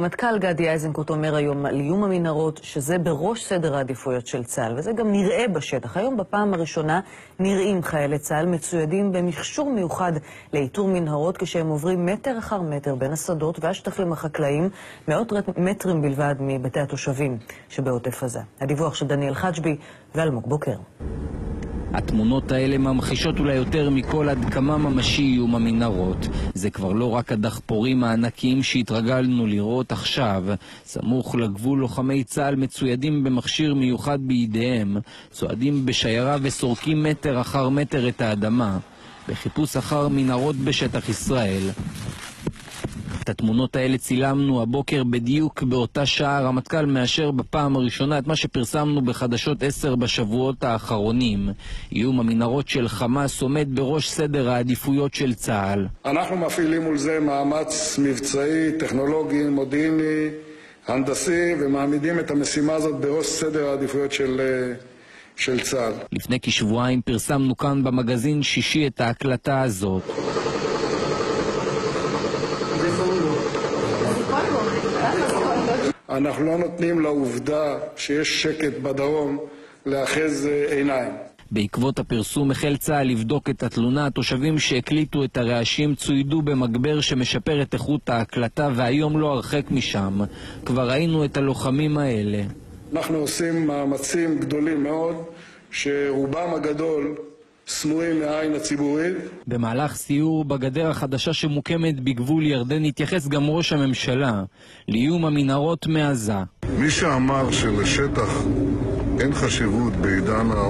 המטכ"ל גדי איזנקוט אומר היום על איום המנהרות שזה בראש סדר העדיפויות של צה"ל, וזה גם נראה בשטח. היום בפעם הראשונה נראים חיילי צה"ל מצוידים במכשור מיוחד לאיתור מנהרות כשהם עוברים מטר אחר מטר בין השדות והשטחים החקלאיים, מאות מטרים בלבד מבתי התושבים שבעוטף עזה. הדיווח של דניאל חג'בי ואלמוג בוקר. התמונות האלה ממחישות אולי יותר מכל עד כמה ממשי איום המנהרות. זה כבר לא רק הדחפורים הענקיים שהתרגלנו לראות עכשיו. סמוך לגבול לוחמי צה"ל מצוידים במכשיר מיוחד בידיהם, צועדים בשיירה וסורקים מטר אחר מטר את האדמה, בחיפוש אחר מנהרות בשטח ישראל. את התמונות האלה צילמנו הבוקר בדיוק באותה שעה. הרמטכ"ל מאשר בפעם הראשונה את מה שפרסמנו בחדשות 10 בשבועות האחרונים. איום המנהרות של חמאס עומד בראש סדר העדיפויות של צה"ל. אנחנו מפעילים מול זה מאמץ מבצעי, טכנולוגי, מודיעיני, הנדסי, ומעמידים את המשימה הזאת בראש סדר העדיפויות של צה"ל. לפני כשבועיים פרסמנו כאן במגזין שישי את ההקלטה הזאת. אנחנו לא נותנים לעובדה שיש שקט בדרום לאחז עיניים. בעקבות הפרסום החל צה"ל לבדוק את התלונה. התושבים שהקליטו את הרעשים צוידו במגבר שמשפר את איכות ההקלטה, והיום לא הרחק משם כבר ראינו את הלוחמים האלה. אנחנו עושים מאמצים גדולים מאוד שרובם הגדול סמויים מהעין הציבורית. במהלך סיור בגדר החדשה שמוקמת בגבול ירדן התייחס גם ראש הממשלה לאיום המנהרות מעזה. מי שאמר שלשטח אין חשיבות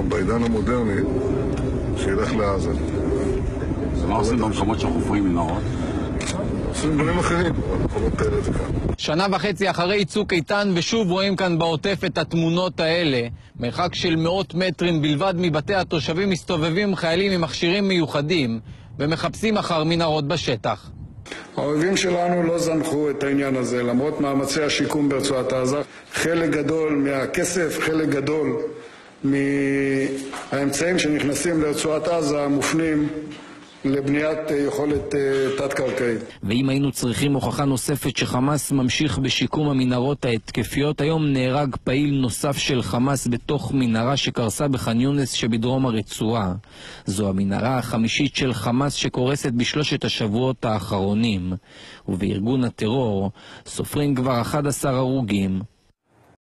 בעידן המודרני, שילך לעזה. זה מה עושים במקומות שחופרים מנהרות? עושים דברים אחרים, אנחנו לא נתאר את זה כאן. שנה וחצי אחרי צוק איתן, ושוב רואים כאן בעוטף את התמונות האלה. מרחק של מאות מטרים בלבד מבתי התושבים מסתובבים חיילים עם מכשירים מיוחדים ומחפשים אחר מנהרות בשטח. האויבים שלנו לא זנחו את העניין הזה, למרות מאמצי השיקום ברצועת עזה. חלק גדול מהכסף, חלק גדול מהאמצעים שנכנסים לרצועת עזה מופנים לבניית יכולת תת-קרקעית. ואם היינו צריכים הוכחה נוספת שחמאס ממשיך בשיקום המנהרות ההתקפיות, היום נהרג פעיל נוסף של חמאס בתוך מנהרה שקרסה בח'אן יונס שבדרום הרצועה. זו המנהרה החמישית של חמאס שקורסת בשלושת השבועות האחרונים, ובארגון הטרור סופרים כבר 11 הרוגים.